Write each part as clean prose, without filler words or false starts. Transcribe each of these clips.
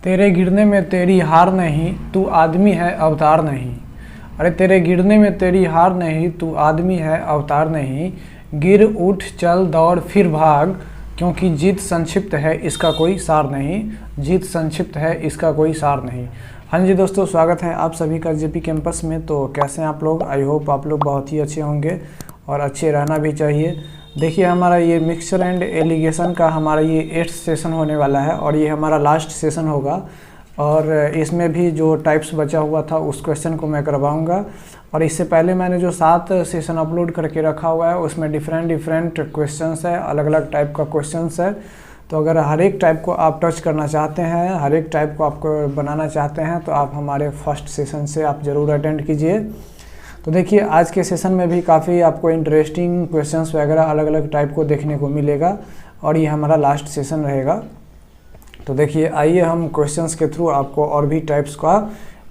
तेरे गिरने में तेरी हार नहीं, तू आदमी है अवतार नहीं। अरे तेरे गिरने में तेरी हार नहीं, तू आदमी है अवतार नहीं। गिर उठ चल दौड़ फिर भाग, क्योंकि जीत संक्षिप्त है इसका कोई सार नहीं। जीत संक्षिप्त है इसका कोई सार नहीं। हाँ जी दोस्तों, स्वागत है आप सभी का जेपी कैंपस में। तो कैसे हैं आप लोग? आई होप आप लोग बहुत ही अच्छे होंगे और अच्छे रहना भी चाहिए। देखिए, हमारा ये मिक्सचर एंड एलिगेशन का हमारा ये 8th सेशन होने वाला है और ये हमारा लास्ट सेशन होगा। और इसमें भी जो टाइप्स बचा हुआ था उस क्वेश्चन को मैं करवाऊंगा। और इससे पहले मैंने जो 7 सेशन अपलोड करके रखा हुआ है उसमें डिफरेंट क्वेश्चंस है, अलग अलग टाइप का क्वेश्चंस है। तो अगर हर एक टाइप को आप टच करना चाहते हैं, हर एक टाइप को आपको बनाना चाहते हैं, तो आप हमारे फर्स्ट सेशन से आप ज़रूर अटेंड कीजिए। तो देखिए, आज के सेशन में भी काफ़ी आपको इंटरेस्टिंग क्वेश्चंस वगैरह अलग अलग टाइप को देखने को मिलेगा और ये हमारा लास्ट सेशन रहेगा। तो देखिए, आइए हम क्वेश्चंस के थ्रू आपको और भी टाइप्स का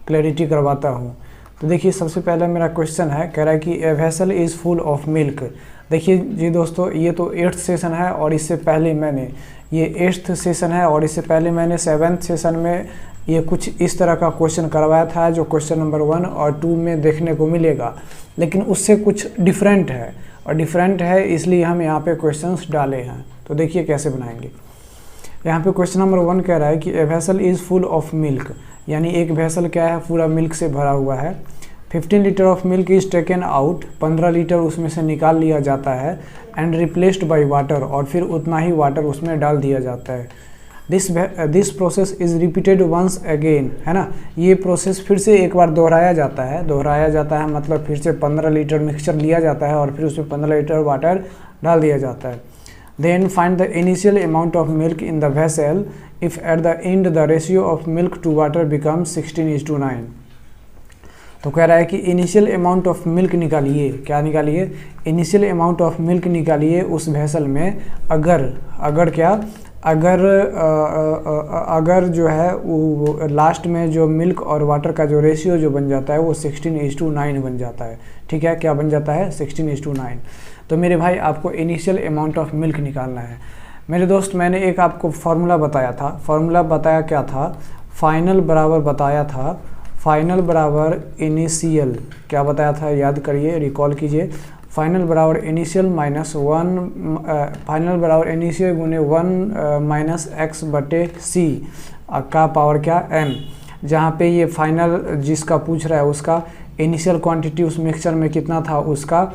क्लैरिटी करवाता हूँ। तो देखिए, सबसे पहले मेरा क्वेश्चन है, कह रहा है कि a vessel is full of milk. देखिए जी दोस्तों, ये तो 8th सेशन है और इससे पहले मैंने ये 8th सेशन है और इससे पहले मैंने 7th सेशन में ये कुछ इस तरह का क्वेश्चन करवाया था जो क्वेश्चन नंबर 1 और 2 में देखने को मिलेगा, लेकिन उससे कुछ डिफरेंट है। और डिफरेंट है इसलिए हम यहाँ पे क्वेश्चंस डाले हैं। तो देखिए कैसे बनाएंगे। यहाँ पे क्वेश्चन नंबर 1 कह रहा है कि a vessel is full of milk, यानी एक वेसल क्या है, पूरा मिल्क से भरा हुआ है। 15 litre of milk is taken out, 15 litre उसमें से निकाल लिया जाता है। एंड रिप्लेस्ड बाई वाटर, और फिर उतना ही वाटर उसमें डाल दिया जाता है। This process is repeated once again, है ना। ये प्रोसेस फिर से एक बार दोहराया जाता है। दोहराया जाता है मतलब फिर से 15 लीटर मिक्सचर लिया जाता है और फिर उसमें 15 लीटर वाटर डाल दिया जाता है। Then find the initial amount of milk in the vessel if at the end the ratio of milk to water becomes 16:9। तो कह रहा है कि इनिशियल अमाउंट ऑफ मिल्क निकालिए। क्या निकालिए? इनिशियल अमाउंट ऑफ मिल्क निकालिए उस वेसल में अगर जो है वो लास्ट में जो मिल्क और वाटर का जो रेशियो जो बन जाता है वो 16:9 बन जाता है। ठीक है, क्या बन जाता है? 16:9। तो मेरे भाई, आपको इनिशियल अमाउंट ऑफ मिल्क निकालना है। मेरे दोस्त, मैंने एक आपको फार्मूला बताया था। फार्मूला बताया क्या था? फाइनल बराबर बताया था, फाइनल बराबर इनिशियल। क्या बताया था? याद करिए, रिकॉल कीजिए। फाइनल बराबर इनिशियल माइनस 1, फाइनल बराबर इनिशियल गुने 1 माइनस एक्स बटे सी का पावर क्या? n। जहाँ पे ये फाइनल जिसका पूछ रहा है उसका इनिशियल क्वांटिटी उस मिक्सचर में कितना था, उसका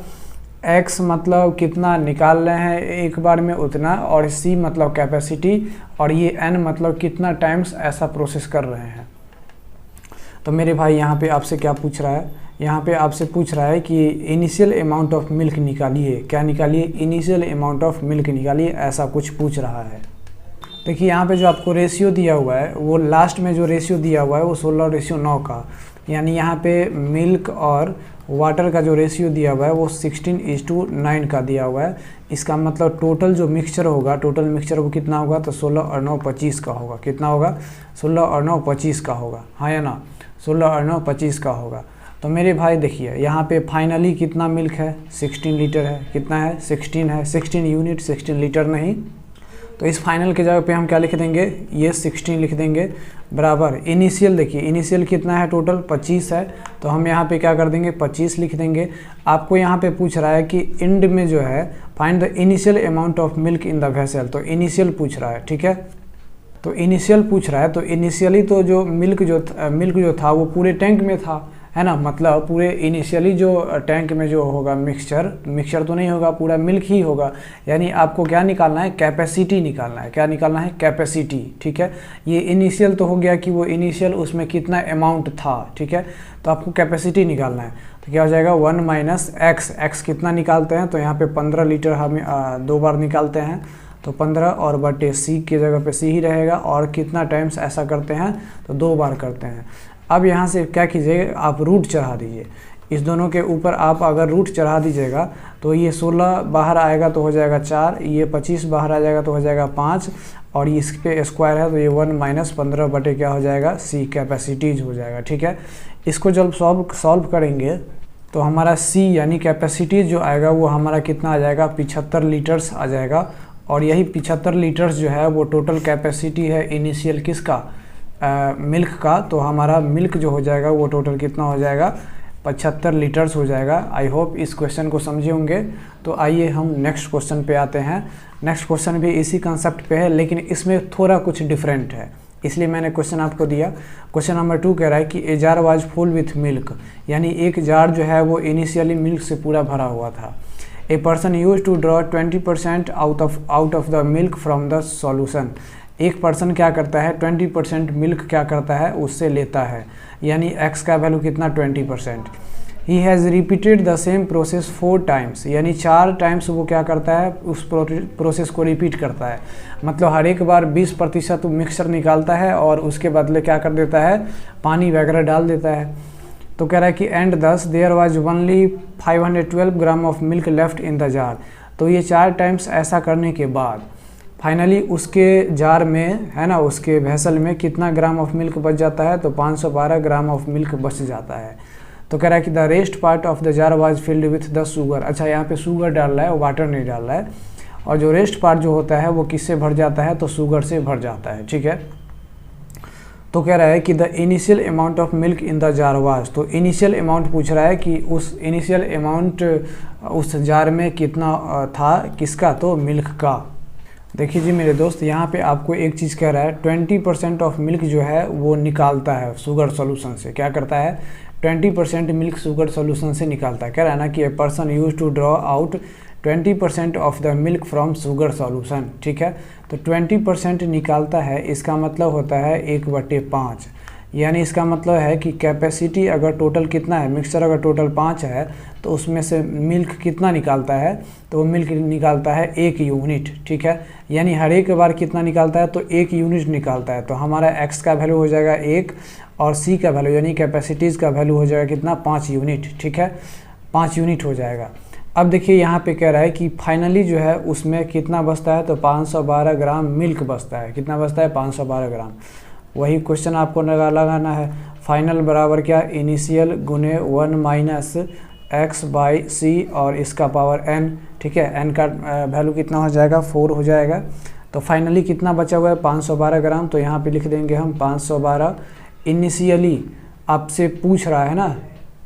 x मतलब कितना निकाल रहे हैं एक बार में उतना, और c मतलब कैपेसिटी, और ये n मतलब कितना टाइम्स ऐसा प्रोसेस कर रहे हैं। तो मेरे भाई, यहाँ पे आपसे क्या पूछ रहा है? यहाँ पे आपसे पूछ रहा है कि इनिशियल अमाउंट ऑफ मिल्क निकालिए। क्या निकालिए? इनिशियल अमाउंट ऑफ मिल्क निकालिए, ऐसा कुछ पूछ रहा है। देखिए, यहाँ पे जो आपको रेशियो दिया हुआ है वो लास्ट में जो रेशियो दिया हुआ है वो 16:9 का, यानी यहाँ पे मिल्क और वाटर का जो रेशियो दिया हुआ है वो 16:9 का दिया हुआ है। इसका मतलब टोटल जो मिक्सचर होगा, टोटल मिक्सचर वो कितना होगा? तो 16 और 9 25 का होगा। कितना होगा? 16 और 9 25 का होगा, हाँ या ना? 16 और 9 25 का होगा। तो मेरे भाई देखिए, यहाँ पे फाइनली कितना मिल्क है? 16 लीटर है। कितना है? 16 है। 16 यूनिट, 16 लीटर नहीं। तो इस फाइनल के जगह पे हम क्या लिख देंगे? ये 16 लिख देंगे बराबर इनिशियल। देखिए, इनिशियल कितना है? टोटल 25 है। तो हम यहाँ पे क्या कर देंगे? 25 लिख देंगे। आपको यहाँ पे पूछ रहा है कि एंड में जो है find the initial amount of milk in the vessel. तो इनिशियल पूछ रहा है, ठीक है। तो इनिशियल पूछ रहा है, तो इनिशियली तो जो मिल्क जो था वो पूरे टैंक में था, है ना। मतलब पूरे इनिशियली जो टैंक में जो होगा मिक्सचर तो नहीं होगा, पूरा मिल्क ही होगा। यानी आपको क्या निकालना है? कैपेसिटी निकालना है। क्या निकालना है? कैपेसिटी। ठीक है, ये इनिशियल तो हो गया कि वो इनिशियल उसमें कितना अमाउंट था, ठीक है। तो आपको कैपेसिटी निकालना है। तो क्या हो जाएगा? 1 माइनस एक्स कितना निकालते हैं? तो यहाँ पे 15 लीटर हम 2 बार निकालते हैं, तो 15 और बटे सी की जगह पे सी ही रहेगा। और कितना टाइम्स ऐसा करते हैं? तो 2 बार करते हैं। अब यहाँ से क्या कीजिएगा? आप रूट चढ़ा दीजिए। इस दोनों के ऊपर आप अगर रूट चढ़ा दीजिएगा तो ये 16 बाहर आएगा तो हो जाएगा 4, ये 25 बाहर आ जाएगा तो हो जाएगा 5, और इस पे स्क्वायर है तो ये 1 माइनस 15 बटे क्या हो जाएगा? सी कैपेसिटीज हो जाएगा। ठीक है, इसको जब सॉल्व करेंगे तो हमारा सी यानी कैपेसिटी जो आएगा वो हमारा कितना आ जाएगा? 75 लीटर्स आ जाएगा। और यही 75 लीटर्स जो है वो टोटल कैपेसिटी है इनिशियल किसका? मिल्क का, तो हमारा मिल्क जो हो जाएगा वो टोटल कितना हो जाएगा, 75 लीटर्स हो जाएगा। आई होप इस क्वेश्चन को समझे होंगे। तो आइए हम नेक्स्ट क्वेश्चन पे आते हैं। नेक्स्ट क्वेश्चन भी इसी कंसेप्ट पे है, लेकिन इसमें थोड़ा कुछ डिफरेंट है, इसलिए मैंने क्वेश्चन आपको दिया। क्वेश्चन नंबर 2 कह रहा है कि a jar was full with milk, यानी एक जार जो है वो इनिशियली मिल्क से पूरा भरा हुआ था। A person use to draw 20% out of the milk from the solution. एक पर्सन क्या करता है, 20% मिल्क क्या करता है, उससे लेता है, यानी x का वैल्यू कितना, 20%। He has repeated the same process 4 times, यानी 4 टाइम्स वो क्या करता है, उस प्रोसेस को रिपीट करता है। मतलब हर एक बार 20% मिक्सचर निकालता है और उसके बदले क्या कर देता है, पानी वगैरह डाल देता है। तो कह रहा है कि and thus there was only 512 gram of milk left in the jar. तो ये 4 टाइम्स ऐसा करने के बाद फाइनली उसके जार में, है ना, उसके वेसल में कितना ग्राम ऑफ मिल्क बच जाता है, तो 512 ग्राम ऑफ मिल्क बच जाता है। तो कह रहा है कि the rest part of the jar was filled with the sugar. अच्छा, यहाँ पे शुगर डाल रहा है, वाटर नहीं डाल रहा है। और जो रेस्ट पार्ट जो होता है वो किससे भर जाता है, तो शुगर से भर जाता है, ठीक है। तो कह रहा है कि the initial amount of milk in the jar was, तो इनिशियल अमाउंट पूछ रहा है कि उस इनिशियल अमाउंट उस जार में कितना था, किसका, तो मिल्क का। देखिए जी मेरे दोस्त, यहाँ पे आपको एक चीज़ कह रहा है, 20% ऑफ मिल्क जो है वो निकालता है शुगर सॉल्यूशन से। क्या करता है, 20% मिल्क शुगर सॉल्यूशन से निकालता है। कह रहा है ना कि a person use to draw out 20% of the milk from sugar solution, ठीक है। तो 20% निकालता है, इसका मतलब होता है 1/5, यानी इसका मतलब है कि कैपेसिटी अगर टोटल कितना है, मिक्सचर अगर टोटल 5 है, तो उसमें से मिल्क कितना निकालता है, तो वो मिल्क निकालता है 1 यूनिट, ठीक है। यानी हर एक बार कितना निकालता है, तो 1 यूनिट निकालता है। तो हमारा x का वैल्यू हो जाएगा 1 और c का वैल्यू यानी कैपेसिटीज़ का वैल्यू हो जाएगा कितना, 5 यूनिट, ठीक है, 5 यूनिट हो जाएगा। अब देखिए यहाँ पे कह रहा है कि फाइनली जो है उसमें कितना बचता है, तो 512 ग्राम मिल्क बचता है। कितना बचता है, 512 ग्राम। वही क्वेश्चन आपको लगाना है, फाइनल बराबर क्या, इनिशियल गुने 1 माइनस x बाई सी और इसका पावर n, ठीक है। n का वैल्यू कितना हो जाएगा, 4 हो जाएगा। तो फाइनली कितना बचा हुआ है, 512 ग्राम। तो यहाँ पे लिख देंगे हम 512। इनिशियली आपसे पूछ रहा है ना,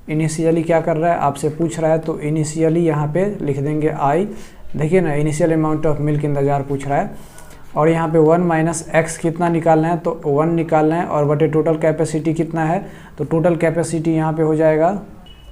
इनिशियली क्या कर रहा है, आपसे पूछ रहा है, तो इनिशियली यहाँ पे लिख देंगे i। देखिए ना, initial amount of milk in the jar पूछ रहा है, और यहाँ पे 1 माइनस x कितना निकालना है, तो 1 निकालना है, और बटे टोटल कैपेसिटी कितना है, तो टोटल कैपेसिटी यहाँ पे हो जाएगा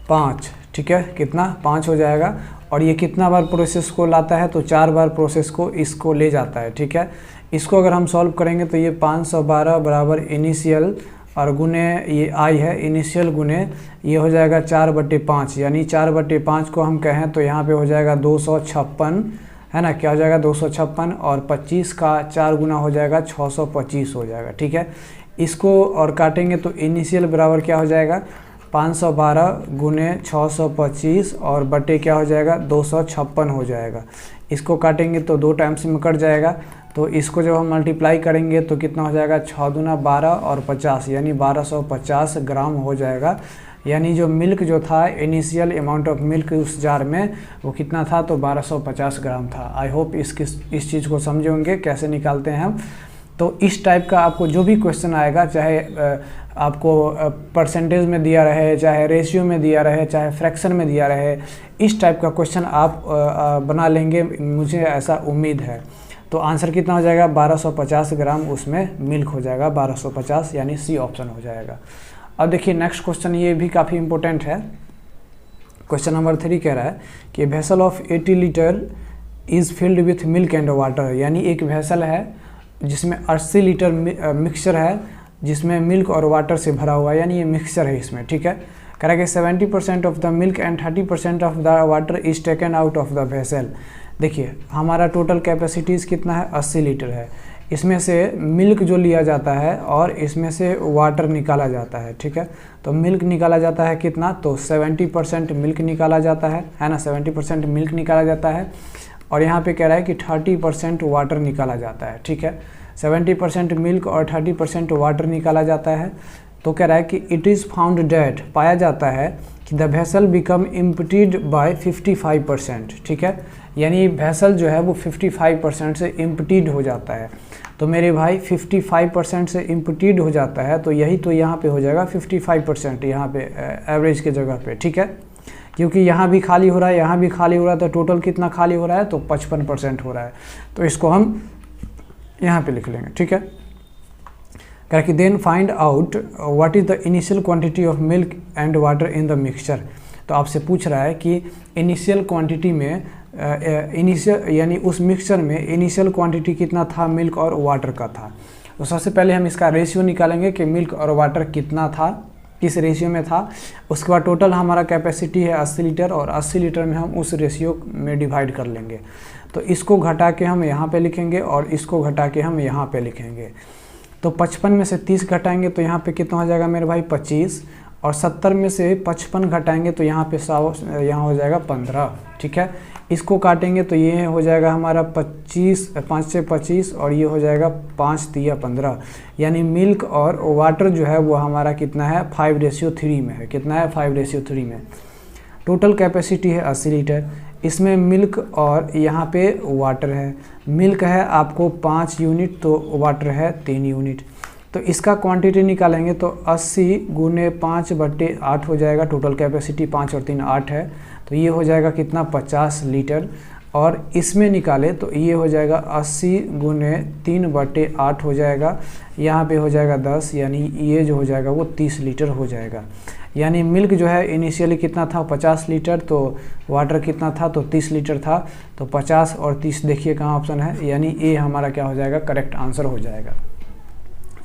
5, ठीक है, कितना, 5 हो जाएगा। और ये कितना बार प्रोसेस को लाता है, तो 4 बार प्रोसेस को इसको ले जाता है, ठीक है। इसको अगर हम सॉल्व करेंगे तो ये 512 बराबर इनिशियल और गुने ये आई है, इनिशियल गुने ये हो जाएगा 4/5, यानी 4/5 को हम कहें तो यहाँ पे हो जाएगा 256, है ना, क्या हो जाएगा, 256, और 25 का 4 गुना हो जाएगा 625 हो जाएगा, ठीक है। इसको और काटेंगे तो इनिशियल बराबर क्या हो जाएगा, 512 गुने 625 और बटे क्या हो जाएगा, 256 हो जाएगा। इसको काटेंगे तो 2 टाइम्स में कट जाएगा, तो इसको जब हम मल्टीप्लाई करेंगे तो कितना हो जाएगा, 6 दूना 12 और 50, यानी 1250 ग्राम हो जाएगा। यानी जो मिल्क जो था, इनिशियल अमाउंट ऑफ मिल्क उस जार में वो कितना था, तो 1250 ग्राम था। आई होप इस चीज़ को समझे होंगे कैसे निकालते हैं हम। तो इस टाइप का आपको जो भी क्वेश्चन आएगा, चाहे आपको परसेंटेज में दिया रहे, चाहे रेशियो में दिया रहे, चाहे फ्रैक्शन में दिया रहे, इस टाइप का क्वेश्चन आप बना लेंगे, मुझे ऐसा उम्मीद है। तो आंसर कितना हो जाएगा, 1250 ग्राम उसमें मिल्क हो जाएगा, 1250, यानी सी ऑप्शन हो जाएगा। अब देखिए नेक्स्ट क्वेश्चन, ये भी काफ़ी इंपॉर्टेंट है। क्वेश्चन नंबर 3 कह रहा है कि vessel of 80 litre is filled with milk and water, यानी एक वेसल है जिसमें 80 लीटर मिक्सचर है, जिसमें मिल्क और वाटर से भरा हुआ है, यानी ये मिक्सचर है इसमें, ठीक है। कह रहा है कि 70% of the milk and 30% of the water is taken out of the vessel. देखिए हमारा टोटल कैपेसिटीज़ कितना है, 80 लीटर है। इसमें से मिल्क जो लिया जाता है और इसमें से वाटर निकाला जाता है, ठीक है। तो मिल्क निकाला जाता है कितना, तो 70% मिल्क निकाला जाता है ना, 70% मिल्क निकाला जाता है। और यहाँ पे कह रहा है कि 30% वाटर निकाला जाता है, ठीक है। 70% मिल्क और 30% वाटर निकाला जाता है। तो कह रहा है कि इट इज़ फाउंड डैट, पाया जाता है कि द वेसल बिकम इम्पटीड बाय 55%, ठीक है। यानी वेसल जो है वो 55% से इम्पटीड हो जाता है। तो मेरे भाई 55% से इम्पटीड हो जाता है, तो यही तो यहाँ पे हो जाएगा 55% यहाँ पे एवरेज के जगह पे, ठीक है। क्योंकि यहाँ भी खाली हो रहा है, यहाँ भी खाली हो रहा है, तो टोटल कितना खाली हो रहा है, तो 55% हो रहा है। तो इसको हम यहाँ पे लिख लेंगे, ठीक है। कह कि then find out what is the initial quantity of milk and water in the mixture. तो आपसे पूछ रहा है कि इनिशियल क्वांटिटी में इनिशियल यानी उस मिक्सचर में इनिशियल क्वांटिटी कितना था मिल्क और वाटर का था। तो सबसे पहले हम इसका रेशियो निकालेंगे कि मिल्क और वाटर कितना था, किस रेशियो में था। उसके बाद टोटल हमारा कैपेसिटी है 80 लीटर, और 80 लीटर में हम उस रेशियो में डिवाइड कर लेंगे। तो इसको घटा के हम यहाँ पे लिखेंगे और इसको घटा के हम यहाँ पे लिखेंगे। तो 55 में से 30 घटाएंगे तो यहाँ पे कितना हो जाएगा मेरे भाई 25, और 70 में से 55 घटाएंगे तो यहाँ पे यहाँ हो जाएगा 15, ठीक है। इसको काटेंगे तो ये हो जाएगा हमारा 25, 5 से 25, और ये हो जाएगा 5 तिया 15, यानी मिल्क और वाटर जो है वो हमारा कितना है 5:3 में है। कितना है 5:3 में। टोटल कैपेसिटी है 80 लीटर, इसमें मिल्क और यहाँ पे वाटर है। मिल्क है आपको 5 यूनिट, तो वाटर है 3 यूनिट। तो इसका क्वांटिटी निकालेंगे तो 80 × 5/8 हो जाएगा। टोटल कैपेसिटी 5 और 3 8 है, तो ये हो जाएगा कितना 50 लीटर। और इसमें निकाले तो ये हो जाएगा 80 × 3/8 हो जाएगा, यहाँ पे हो जाएगा 10, यानी ये जो हो जाएगा वो 30 लीटर हो जाएगा। यानी मिल्क जो है इनिशियली कितना था 50 लीटर, तो वाटर कितना था तो 30 लीटर था। तो 50 और 30 देखिए कहाँ ऑप्शन है, यानी ए हमारा क्या हो जाएगा करेक्ट आंसर हो जाएगा।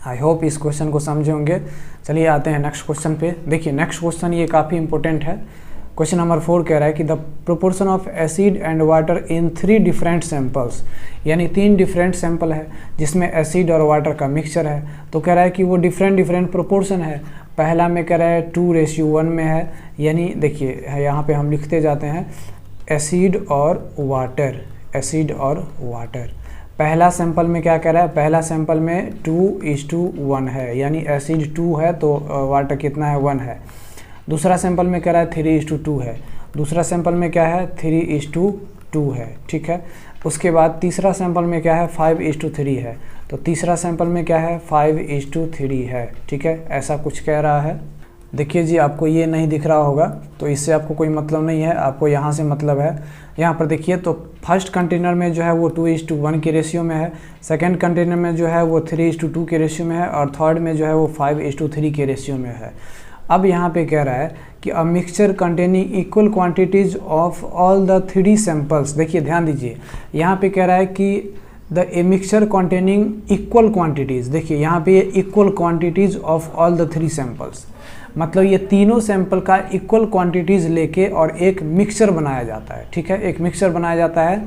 आई होप इस क्वेश्चन को समझे होंगे। चलिए आते हैं नेक्स्ट क्वेश्चन पे। देखिए नेक्स्ट क्वेश्चन ये काफ़ी इंपॉर्टेंट है। क्वेश्चन नंबर 4 कह रहा है कि the proportion of acid and water in 3 different samples, यानी 3 डिफरेंट सैंपल है जिसमें एसिड और वाटर का मिक्सचर है। तो कह रहा है कि वो डिफरेंट प्रोपोर्शन है। पहला में कह रहा है 2:1 में है, यानी देखिए यहाँ पे हम लिखते जाते हैं एसिड और वाटर, एसिड और वाटर। पहला सैंपल में क्या कह रहा है, पहला सैंपल में 2:1 है, यानी एसिड 2 है तो वाटर कितना है 1 है। दूसरा सैंपल में कह रहा है 3:2 है, दूसरा सैंपल में क्या है 3:2 है, ठीक है। उसके बाद तीसरा सैंपल में क्या है 5:3 है, तो तीसरा सैंपल में क्या है 5:3 है, ठीक है। ऐसा कुछ कह रहा है। देखिए जी आपको ये नहीं दिख रहा होगा तो इससे आपको कोई मतलब नहीं है, आपको यहाँ से मतलब है। यहाँ पर देखिए तो फर्स्ट कंटेनर में जो है वो 2:1 के रेशियो में है, सेकंड कंटेनर में जो है वो 3:2 के रेशियो में है, और थर्ड में जो है वो 5:3 के रेशियो में है। अब यहाँ पे कह रहा है कि a mixture containing equal quantities of all the 3 samples. देखिए ध्यान दीजिए, यहाँ पे कह रहा है कि the a mixture containing equal quantities. देखिए यहाँ पे equal quantities of all the 3 samples, मतलब ये तीनों सैंपल का इक्वल क्वांटिटीज़ लेके और एक मिक्सचर बनाया जाता है, ठीक है। एक मिक्सचर बनाया जाता है।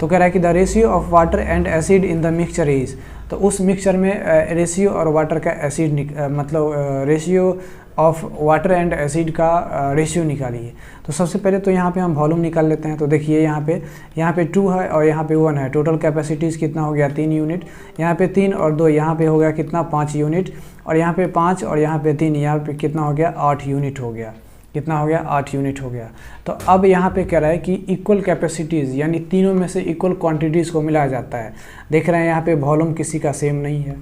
तो कह रहा है कि the ratio of water and acid in the mixture is, तो उस मिक्सचर में रेशियो और वाटर का एसिड मतलब ratio of water and acid का रेशियो निकालिए। तो सबसे पहले तो यहाँ पे हम वॉल्यूम निकाल लेते हैं। तो देखिए यहाँ पे 2 है और यहाँ पे 1 है। टोटल कैपेसिटीज़ कितना हो गया 3 यूनिट, यहाँ पे 3 और 2 यहाँ पे हो गया कितना 5 यूनिट, और यहाँ पे 5 और यहाँ पे 3 यहाँ पे कितना हो गया 8 यूनिट हो गया। कितना हो गया 8 यूनिट हो गया। तो अब यहाँ पे कह रहा है कि इक्वल कैपेसिटीज़ यानी तीनों में से इक्वल क्वांटिटीज़ को मिलाया जाता है। देख रहे हैं यहाँ पे वॉल्यूम किसी का सेम नहीं है,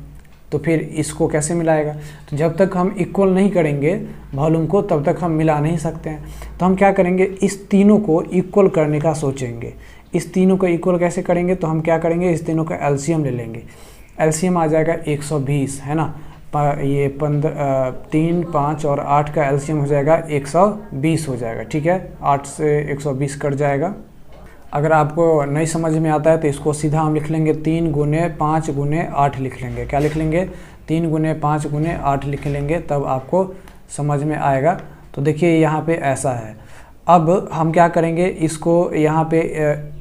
तो फिर इसको कैसे मिलाएगा। तो जब तक हम इक्वल नहीं करेंगे वॉल्यूम को तब तक हम मिला नहीं सकते हैं। तो हम क्या करेंगे, इस तीनों को इक्वल करने का सोचेंगे। इस तीनों को इक्वल कैसे करेंगे, तो हम क्या करेंगे, इस तीनों का एलसीएम ले लेंगे। एलसीएम आ जाएगा 120 है ना, ये 3, 5 और 8 का एलसीएम हो जाएगा 120 हो जाएगा, ठीक है। 8 से 120 कट जाएगा। अगर आपको नहीं समझ में आता है तो इसको सीधा हम लिख लेंगे 3 × 5 × 8 लिख लेंगे। क्या लिख लेंगे 3 × 5 × 8 लिख लेंगे, तब आपको समझ में आएगा। तो देखिए यहाँ पे ऐसा है। अब हम क्या करेंगे, इसको यहाँ पे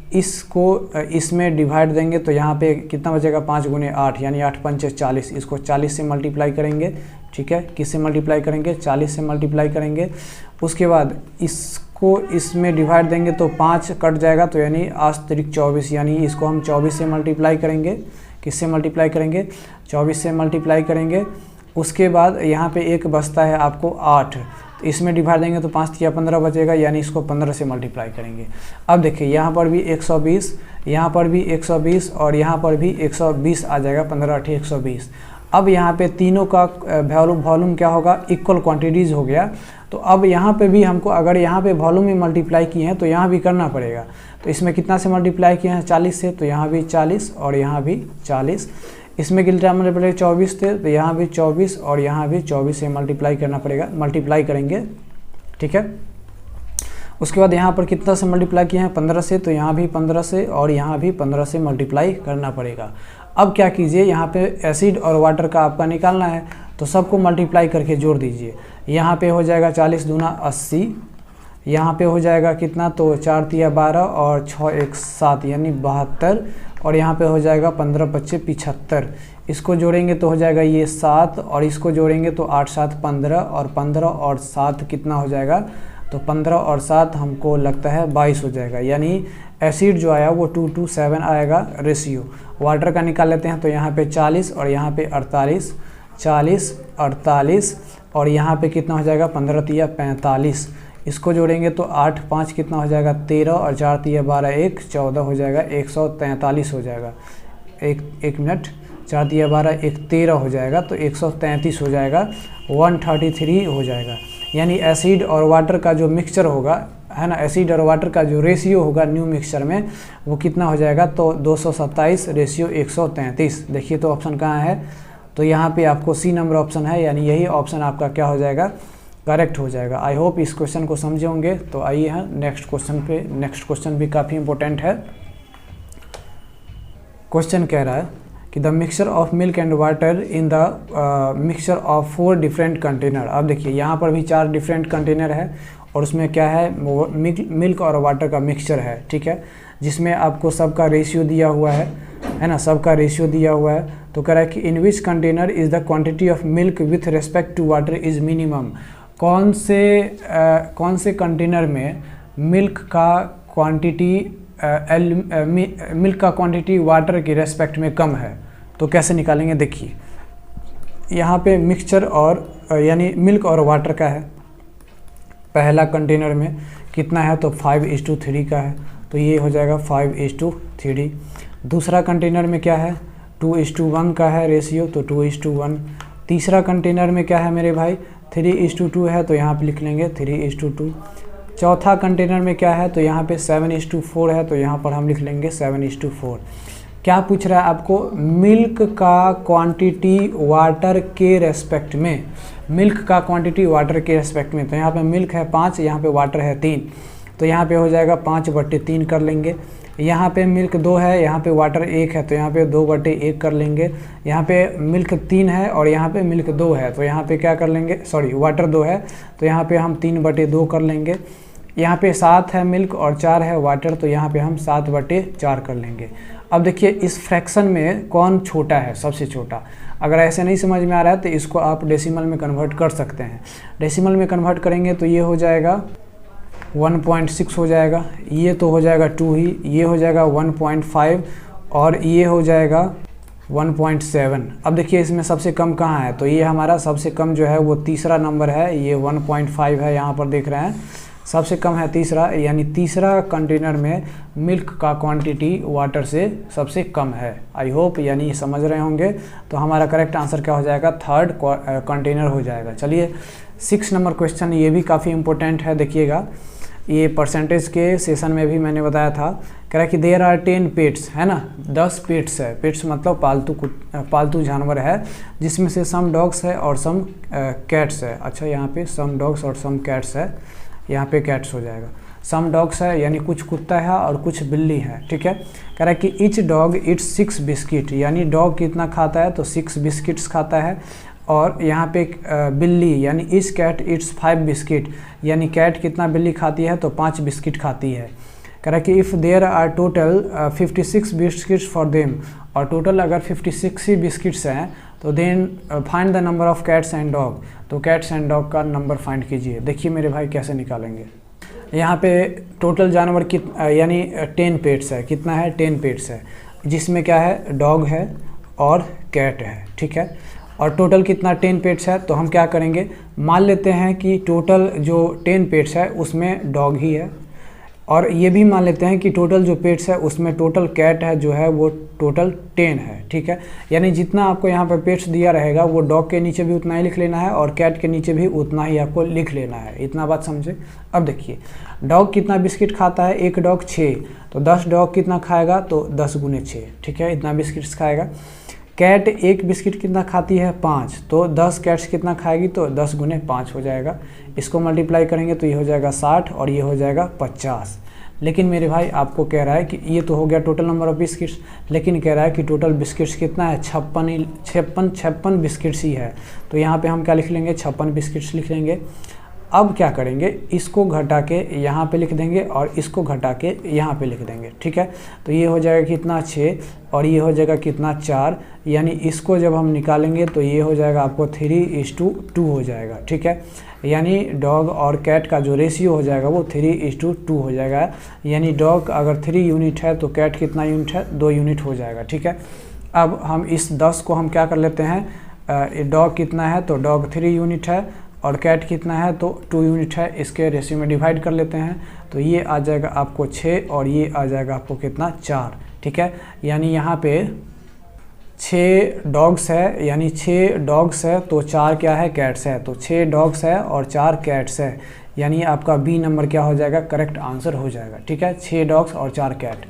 इसमें डिवाइड देंगे तो यहाँ पे कितना बचेगा 5 × 8 यानी 8 5 40। इसको 40 से मल्टीप्लाई करेंगे, ठीक है। किससे मल्टीप्लाई करेंगे 40 से मल्टीप्लाई करेंगे। उसके बाद इसको इसमें डिवाइड देंगे तो 5 कट जाएगा, तो यानी 8 24, यानी इसको हम 24 से मल्टीप्लाई करेंगे। किससे मल्टीप्लाई करेंगे 24 से मल्टीप्लाई करेंगे। उसके बाद यहाँ पे एक बचता है आपको 8, तो इसमें डिवाइड देंगे तो 5 या 15 बचेगा, यानी इसको 15 से मल्टीप्लाई करेंगे। अब देखिए यहाँ पर भी 120, यहाँ पर भी 120 और यहाँ पर भी 120 आ जाएगा, 15 8 120। अब यहाँ पे तीनों का वॉल्यूम क्या होगा, इक्वल क्वांटिटीज़ हो गया। तो अब यहाँ पे भी हमको अगर यहाँ पे वॉल्यूम में मल्टीप्लाई किए हैं तो यहाँ भी करना पड़ेगा। तो इसमें कितना से मल्टीप्लाई किए हैं, 40 से, तो यहाँ भी 40 और यहाँ भी 40। इसमें कितना मल्टीप्लाई 24 थे, तो यहाँ भी 24 और यहाँ भी 24 से मल्टीप्लाई करना पड़ेगा, मल्टीप्लाई करेंगे, ठीक है। उसके बाद यहाँ पर कितना से मल्टीप्लाई किए हैं, 15 से, तो यहाँ भी 15 से और यहाँ भी 15 से मल्टीप्लाई करना पड़ेगा। अब क्या कीजिए, यहाँ पे एसिड और वाटर का आपका निकालना है, तो सबको मल्टीप्लाई करके जोड़ दीजिए। यहाँ पे हो जाएगा 40 दूना 80, यहाँ पे हो जाएगा कितना, तो 4 तिया 12 और 6 1 7 यानी 72, और यहाँ पे हो जाएगा 15 25 75। इसको जोड़ेंगे तो हो जाएगा ये 7, और इसको जोड़ेंगे तो 8 7 15, और 15 और 7 कितना हो जाएगा, तो 15 और 7 हमको लगता है 22 हो जाएगा। यानी एसिड जो आया वो 2:7 आएगा रेशियो। वाटर का निकाल लेते हैं, तो यहाँ पे 40 और यहाँ पे 48, 40 48 और यहाँ पे कितना हो जाएगा, 15 तिया 45। इसको जोड़ेंगे तो 8 5 कितना हो जाएगा, 13 और 4 तिया 12 1 14 हो जाएगा, 143 हो जाएगा। एक मिनट, 4 तिया 12 1 13 हो जाएगा, तो 133 हो जाएगा, 133 हो जाएगा। यानी एसिड और वाटर का जो मिक्सचर होगा, है ना, एसिड और वाटर का जो रेशियो होगा न्यू मिक्सचर में, वो कितना हो जाएगा, तो 227 रेशियो 133। देखिए तो ऑप्शन कहाँ है, तो यहाँ पे आपको सी नंबर ऑप्शन है, यानी यही ऑप्शन आपका क्या हो जाएगा, करेक्ट हो जाएगा। आई होप इस क्वेश्चन को समझे होंगे। तो आइए हैं नेक्स्ट क्वेश्चन पे। नेक्स्ट क्वेश्चन भी काफ़ी इंपॉर्टेंट है। क्वेश्चन कह रहा है कि the mixture of milk and water in the mixture of 4 different container. अब देखिए यहाँ पर भी 4 डिफरेंट कंटेनर है, और उसमें क्या है, वो मिल्क और वाटर का मिक्सचर है, ठीक है, जिसमें आपको सबका रेशियो दिया हुआ है ना, सबका रेशियो दिया हुआ है। तो कह रहा है कि in which container is the quantity of milk with respect to water is minimum. कौन से कंटेनर में मिल्क का क्वांटिटी वाटर के रेस्पेक्ट में कम है। तो कैसे निकालेंगे, देखिए यहाँ पे मिक्सचर और यानी मिल्क और वाटर का है। पहला कंटेनर में कितना है, तो 5:3 का है, तो ये हो जाएगा 5:3। दूसरा कंटेनर में क्या है, 2:1 का है रेशियो, तो 2:1। तीसरा कंटेनर में क्या है मेरे भाई, 3:2 है, तो यहाँ पे लिख लेंगे 3:2। चौथा कंटेनर में क्या है, तो यहाँ पे 7:4 है, तो यहाँ पर हम लिख लेंगे 7:4। क्या पूछ रहा है आपको, मिल्क का क्वांटिटी वाटर के रेस्पेक्ट में, मिल्क का क्वांटिटी वाटर के रेस्पेक्ट में। तो यहाँ पे मिल्क है 5, यहाँ पे वाटर है 3, तो यहाँ पे हो जाएगा 5/3 कर लेंगे। यहाँ पे मिल्क 2 है, यहाँ पे वाटर 1 है, तो यहाँ पे 2/1 कर लेंगे। यहाँ पे मिल्क 3 है और यहाँ पे मिल्क 2 है, तो यहाँ पे क्या कर लेंगे, सॉरी वाटर 2 है, तो यहाँ पे हम 3/2 कर लेंगे। यहाँ पे 7 है मिल्क और 4 है वाटर, तो यहाँ पे हम 7/4 कर लेंगे। अब देखिए इस फ्रैक्शन में कौन छोटा है, सबसे छोटा। अगर ऐसे नहीं समझ में आ रहा है तो इसको आप डेसिमल में कन्वर्ट कर सकते हैं। डेसिमल में कन्वर्ट करेंगे तो ये हो जाएगा 1.6 हो जाएगा, ये तो हो जाएगा 2 ही, ये हो जाएगा 1.5 और ये हो जाएगा 1.7। अब देखिए इसमें सबसे कम कहाँ है, तो ये हमारा सबसे कम जो है वो तीसरा नंबर है, ये 1.5 है, यहाँ पर देख रहे हैं सबसे कम है तीसरा, यानी तीसरा कंटेनर में मिल्क का क्वांटिटी वाटर से सबसे कम है। आई होप यानी समझ रहे होंगे। तो हमारा करेक्ट आंसर क्या हो जाएगा, 3rd कंटेनर हो जाएगा। चलिए 6 नंबर क्वेश्चन, ये भी काफ़ी इंपॉर्टेंट है, देखिएगा। ये परसेंटेज के सेशन में भी मैंने बताया था। कह रहा है कि देयर आर 10 पेट्स, है ना, 10 पेट्स है। पेट्स मतलब पालतू जानवर है, जिसमें से सम डॉग्स है और सम कैट्स है। अच्छा यहाँ पे सम डॉग्स और सम कैट्स है, यहाँ पे कैट्स हो जाएगा। सम डॉग्स है यानी कुछ कुत्ता है और कुछ बिल्ली है, ठीक है। कह रहा है कि ईच डॉग इट्स 6 बिस्किट, यानी डॉग कितना खाता है, तो 6 बिस्किट्स खाता है। और यहाँ पे बिल्ली यानी ईच कैट इट्स 5 बिस्किट, यानी कैट कितना बिल्ली खाती है, तो 5 बिस्किट खाती है। कह रहा है कि if there are total 56 biscuits for them, और टोटल अगर 56 ही बिस्किट्स हैं तो then find the number of cats and dog. तो कैट्स एंड डॉग का नंबर फाइंड कीजिए। देखिए मेरे भाई कैसे निकालेंगे। यहाँ पे टोटल जानवर यानी 10 पेट्स है, कितना है, 10 पेट्स है, जिसमें क्या है, डॉग है और कैट है, ठीक है। और टोटल कितना 10 पेट्स है, तो हम क्या करेंगे, मान लेते हैं कि टोटल जो 10 पेट्स है उसमें डॉग ही है, और ये भी मान लेते हैं कि टोटल जो पेट्स है उसमें टोटल कैट है जो है वो टोटल 10 है, ठीक है। यानी जितना आपको यहाँ पर पेट्स दिया रहेगा वो डॉग के नीचे भी उतना ही लिख लेना है और कैट के नीचे भी उतना ही आपको लिख लेना है। इतना बात समझे। अब देखिए डॉग कितना बिस्किट खाता है, एक डॉग 6, तो 10 डॉग कितना खाएगा, तो 10 गुने 6, ठीक है, इतना बिस्किट्स खाएगा। कैट एक बिस्किट कितना खाती है, 5, तो 10 कैट्स कितना खाएगी, तो 10 गुने 5 हो जाएगा। इसको मल्टीप्लाई करेंगे तो ये हो जाएगा 60 और ये हो जाएगा 50। लेकिन मेरे भाई आपको कह रहा है कि ये तो हो गया टोटल नंबर ऑफ बिस्किट्स, लेकिन कह रहा है कि टोटल बिस्किट्स कितना है, 56 बिस्किट्स ही है। तो यहाँ पे हम क्या लिख लेंगे, 56 बिस्किट्स लिख लेंगे। अब क्या करेंगे, इसको घटा के यहाँ पे लिख देंगे और इसको घटा के यहाँ पे लिख देंगे, ठीक है। तो ये हो जाएगा कितना 6 और ये हो जाएगा कितना 4, यानी इसको जब हम निकालेंगे तो ये हो जाएगा आपको 3:2 हो जाएगा, ठीक है। यानी डॉग और कैट का जो रेशियो हो जाएगा वो 3:2 हो जाएगा। यानी डॉग अगर 3 यूनिट है तो कैट कितना यूनिट है, 2 यूनिट हो जाएगा, ठीक है। अब हम इस 10 को हम क्या कर लेते हैं, डॉग कितना है, तो डॉग 3 यूनिट है और कैट कितना है, तो 2 यूनिट है, इसके रेशियो में डिवाइड कर लेते हैं। तो ये आ जाएगा आपको 6 और ये आ जाएगा आपको कितना 4, ठीक है। यानी यहाँ पे 6 डॉग्स है, यानी 6 डॉग्स है तो 4 क्या है, कैट्स है। तो 6 डॉग्स है और 4 कैट्स है, यानी आपका बी नंबर क्या हो जाएगा, करेक्ट आंसर हो जाएगा, ठीक है। 6 डॉग्स और 4 कैट।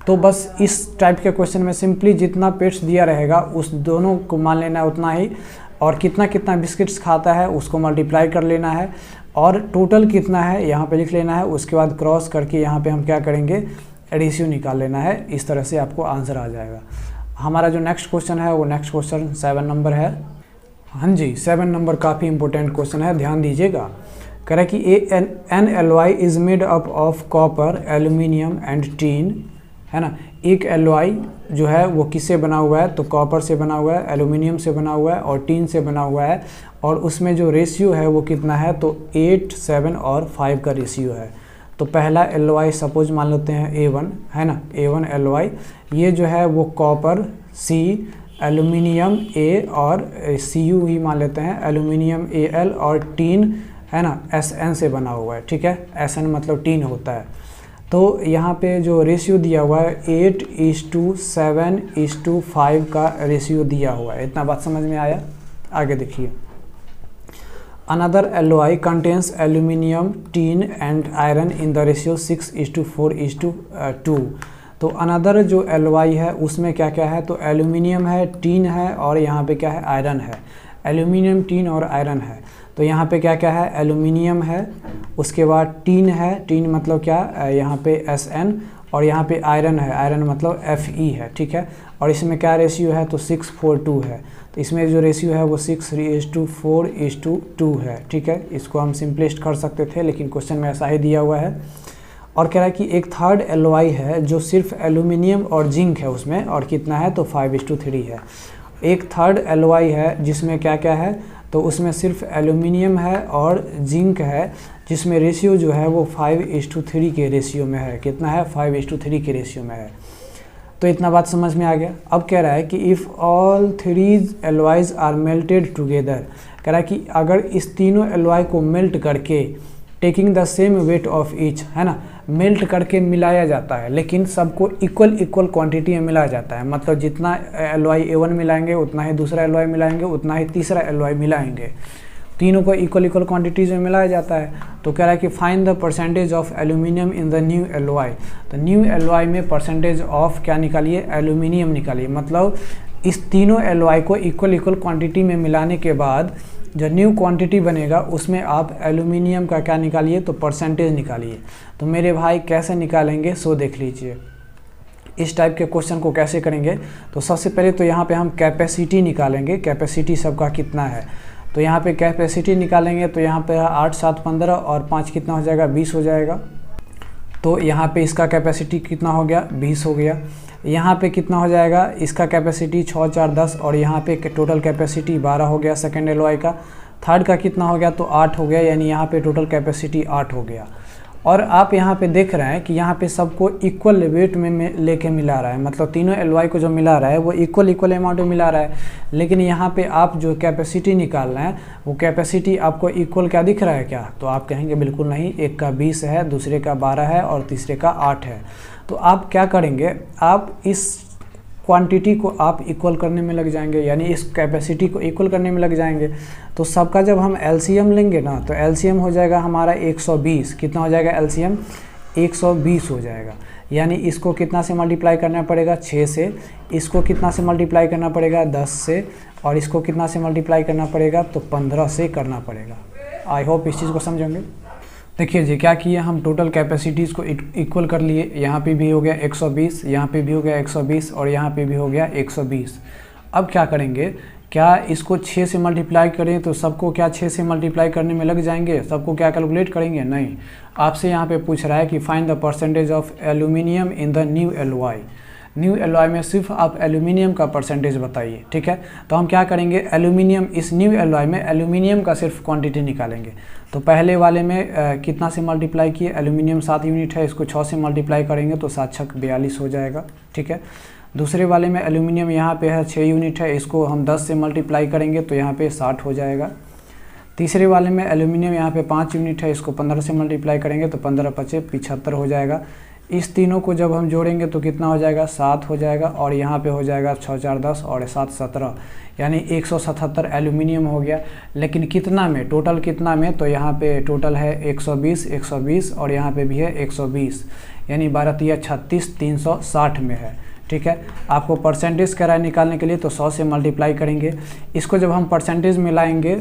तो बस इस टाइप के क्वेश्चन में सिंपली जितना पेट्स दिया रहेगा उस दोनों को मान लेना है उतना ही, और कितना कितना बिस्किट्स खाता है उसको मल्टीप्लाई कर लेना है, और टोटल कितना है यहाँ पे लिख लेना है। उसके बाद क्रॉस करके यहाँ पे हम क्या करेंगे, रेशियो निकाल लेना है। इस तरह से आपको आंसर आ जाएगा। हमारा जो नेक्स्ट क्वेश्चन है वो नेक्स्ट क्वेश्चन 7 नंबर है। हाँ जी, 7 नंबर काफ़ी इंपॉर्टेंट क्वेश्चन है, ध्यान दीजिएगा। कह रहा है कि N alloy is made up of copper, aluminium and teen, है ना। एक एलॉय जो है वो किससे बना हुआ है, तो कॉपर से बना हुआ है, एल्यूमिनियम से बना हुआ है और टीन से बना हुआ है, और उसमें जो रेशियो है वो कितना है, तो 8, 7 और 5 का रेशियो है। तो पहला एलॉय सपोज मान लेते हैं A1, है ना, A1 एलॉय, ये जो है वो कॉपर C, एल्यूमिनियम A और Cu ही मान लेते हैं, एल्यूमिनियम Al और टीन, है ना, Sn से बना हुआ है, ठीक है। Sn मतलब टीन होता है। तो यहाँ पे जो रेशियो दिया हुआ है 8:7:5 का रेशियो दिया हुआ है। इतना बात समझ में आया। आगे देखिए, another alloy contains aluminium, tin and iron in the ratio 6:4:2। तो अनदर जो एलॉय है उसमें क्या क्या है, तो एल्यूमिनियम है, टीन है और यहाँ पे क्या है, आयरन है। एल्यूमिनियम, टीन और आयरन है। तो यहाँ पे क्या क्या है, एल्यूमिनियम है, उसके बाद टीन है, टीन मतलब क्या, यहाँ पे Sn, और यहाँ पे आयरन है, आयरन मतलब Fe है, ठीक है। और इसमें क्या रेशियो है, तो 6:4:2 है। तो इसमें जो रेशियो है वो 6:4:2 है, ठीक है। इसको हम सिंपलिस्ट कर सकते थे लेकिन क्वेश्चन में ऐसा ही दिया हुआ है। और कह रहा है कि एक थर्ड एलॉय है जो सिर्फ एल्यूमिनियम और जिंक है उसमें, और कितना है, तो 5:3 है। एक थर्ड एलॉय है जिसमें क्या क्या है, तो उसमें सिर्फ एल्यूमिनियम है और जिंक है, जिसमें रेशियो जो है वो 5:3 के रेशियो में है। कितना है, 5:3 के रेशियो में है। तो इतना बात समझ में आ गया। अब कह रहा है कि if all 3 alloys are melted together, कह रहा है कि अगर इस तीनों एलॉय को मेल्ट करके, taking the same weight of each, है ना, मेल्ट करके मिलाया जाता है, लेकिन सबको इक्वल क्वांटिटी में मिलाया जाता है। मतलब जितना एलॉय A1 मिलाएंगे उतना ही दूसरा एलॉय मिलाएंगे, उतना ही तीसरा एलॉय मिलाएंगे, तीनों को इक्वल क्वांटिटीज में मिलाया जाता है। तो कह रहा है कि find the percentage of aluminium in the new alloy. तो न्यू एलॉय में परसेंटेज ऑफ क्या निकालिए, एल्यूमिनियम निकालिए। मतलब इस तीनों एलॉय को इक्वल क्वांटिटी में मिलाने के बाद जो न्यू क्वांटिटी बनेगा उसमें आप एल्यूमिनियम का क्या निकालिए, तो परसेंटेज निकालिए। तो मेरे भाई कैसे निकालेंगे सो देख लीजिए। इस टाइप के क्वेश्चन को कैसे करेंगे, तो सबसे पहले तो यहाँ पे हम कैपेसिटी निकालेंगे, कैपेसिटी सबका कितना है। तो यहाँ पे कैपेसिटी निकालेंगे तो यहाँ पे 8, 7, 15 और 5 कितना हो जाएगा, 20 हो जाएगा। तो यहाँ पे इसका कैपेसिटी कितना हो गया, 20 हो गया। यहाँ पे कितना हो जाएगा, इसका कैपेसिटी 6, 4, 10 और यहाँ पे टोटल कैपेसिटी 12 हो गया सेकेंड एलॉय का। थर्ड का कितना हो गया, तो 8 हो गया, यानी यहाँ पे टोटल कैपेसिटी 8 हो गया। और आप यहाँ पे देख रहे हैं कि यहाँ पे सबको इक्वल वेट में लेके मिला रहा है, मतलब तीनों एलवाई को जो मिला रहा है वो इक्वल अमाउंट में मिला रहा है। लेकिन यहाँ पे आप जो कैपेसिटी निकाल रहे हैं वो कैपेसिटी आपको इक्वल क्या दिख रहा है क्या? तो आप कहेंगे बिल्कुल नहीं, एक का 20 है, दूसरे का 12 है और तीसरे का 8 है। तो आप क्या करेंगे, आप इस क्वांटिटी को आप इक्वल करने में लग जाएंगे, यानी इस कैपेसिटी को इक्वल करने में लग जाएंगे। तो सबका जब हम एलसीएम लेंगे ना, तो एलसीएम हो जाएगा हमारा 120। कितना हो जाएगा एलसीएम? 120 हो जाएगा। यानी इसको कितना से मल्टीप्लाई करना पड़ेगा? 6 से। इसको कितना से मल्टीप्लाई करना पड़ेगा? 10 से। और इसको कितना से मल्टीप्लाई करना पड़ेगा? तो 15 से करना पड़ेगा। आई होप इस चीज़ को समझेंगे। देखिए जी, क्या किया हम, टोटल कैपेसिटीज़ को इक्वल कर लिए। यहाँ पे भी हो गया 120, यहाँ पे भी हो गया 120 और यहाँ पे भी हो गया 120। अब क्या करेंगे, क्या इसको 6 से मल्टीप्लाई करें तो सबको क्या 6 से मल्टीप्लाई करने में लग जाएंगे? सबको क्या कैलकुलेट करेंगे? नहीं। आपसे यहाँ पे पूछ रहा है कि find the percentage of aluminium in the new alloy. New alloy में सिर्फ आप एल्यूमिनियम का परसेंटेज बताइए, ठीक है। तो हम क्या करेंगे, एल्यूमिनियम, इस न्यू एलॉय में एल्यूमिनियम का सिर्फ क्वांटिटी निकालेंगे। तो पहले वाले में कितना से मल्टीप्लाई किए? एल्यूमिनियम 7 यूनिट है, इसको 6 से मल्टीप्लाई करेंगे तो 7 छक 42 हो जाएगा, ठीक है। दूसरे वाले में एल्यूमिनियम यहाँ पे है 6 यूनिट है, इसको हम 10 से मल्टीप्लाई करेंगे तो यहाँ पे 60 हो जाएगा। तीसरे वाले में एल्यूमिनियम यहाँ पे 5 यूनिट है, इसको 15 से मल्टीप्लाई करेंगे तो 15 पचे 75 हो जाएगा। इस तीनों को जब हम जोड़ेंगे तो कितना हो जाएगा? 7 हो जाएगा। और यहाँ पे हो जाएगा 6 4 10 और 7 17, यानी 177 एल्यूमिनियम हो गया। लेकिन कितना में, टोटल कितना में? तो यहाँ पे टोटल है 120 और यहाँ पे भी है 120, यानी 12 तिया 36, 360 में है, ठीक है। आपको परसेंटेज कराए निकालने के लिए तो 100 से मल्टीप्लाई करेंगे। इसको जब हम परसेंटेज में लाएंगे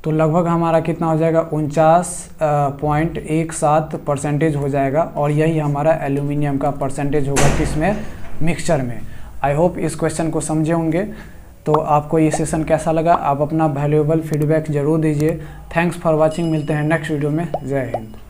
तो लगभग हमारा कितना हो जाएगा? 49.17% हो जाएगा। और यही हमारा एल्यूमिनियम का परसेंटेज होगा किसमें? मिक्सचर में। आई होप इस क्वेश्चन को समझे होंगे। तो आपको ये सेशन कैसा लगा, आप अपना वैल्यूएबल फीडबैक ज़रूर दीजिए। थैंक्स फॉर वॉचिंग, मिलते हैं नेक्स्ट वीडियो में। जय हिंद।